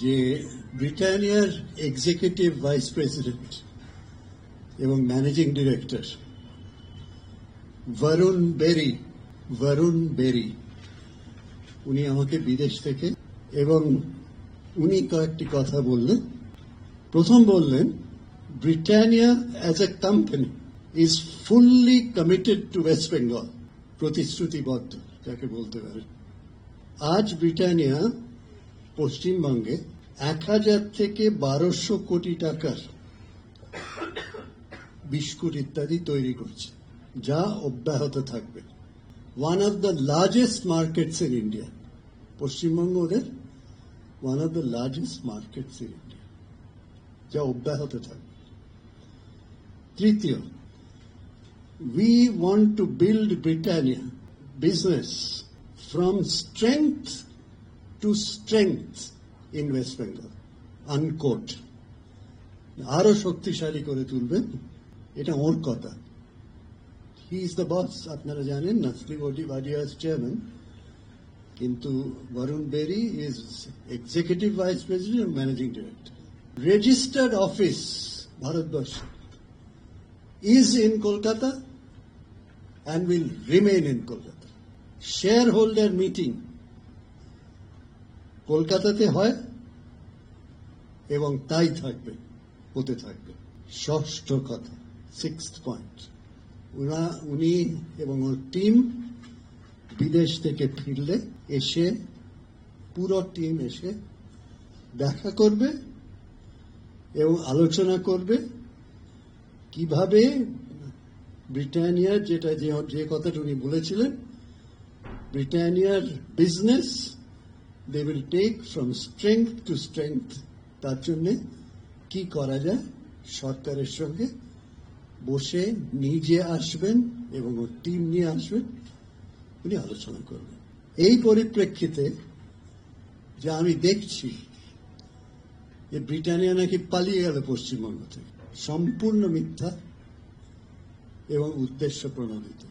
যে ব্রিটানিয়ার executive vice president এবং managing director Varun বেরি উনি আমাকে বিদেশ থেকে এবং উনি কয়েকটি কথা বললেন। প্রথম বললেন, Britannia as a company is fully committed two West Bengal, প্রতিশ্রুতিবদ্ধ যাকে বলতে পারেন। আজ ব্রিটানিয়া পশ্চিমবঙ্গে 1000 থেকে 1200 কোটি টাকার বিস্কুট ইত্যাদি তৈরি করছে, যা অব্যাহত থাকবে। One of the largest markets in India, Paschimbanga ওদের one of the largest markets in India, যা অব্যাহত থাকবে। তৃতীয়, we want to build Britannia business from strength to strength in West Bengal, unquote. আরো শক্তিশালী করে তুলবেন, এটা ওর কথা। হি ইজ দ্য বস, আপনারা জানেন, নাসলি ওয়াডিয়াস চেয়ারম্যান, কিন্তু Varun Berry is executive vice president managing director. Registered office Bharatvarsha is in Kolkata and will remain in Kolkata. Shareholder meeting কলকাতাতে হয় এবং তাই থাকবে, হতে থাকবে। ষষ্ঠ কথা, সিক্সথ পয়েন্ট, উনি এবং ওর টিম বিদেশ থেকে ফিরলে এসে পুরো টিম এসে দেখা করবে এবং আলোচনা করবে কিভাবে ব্রিটানিয়ার, যেটা যে কথাটা উনি বলেছিলেন, ব্রিটানিয়ার business they will take from strength to strength, তার জন্য কি করা যায় সরকারের সঙ্গে বসে নিজে আসবেন এবং ওর টিম নিয়ে আসবেন, উনি আলোচনা করবেন। এই পরিপ্রেক্ষিতে যা আমি দেখছি যে ব্রিটানিয়া নাকি পালিয়ে গেল পশ্চিমবঙ্গ থেকে, সম্পূর্ণ মিথ্যা এবং উদ্দেশ্য প্রণোদিত।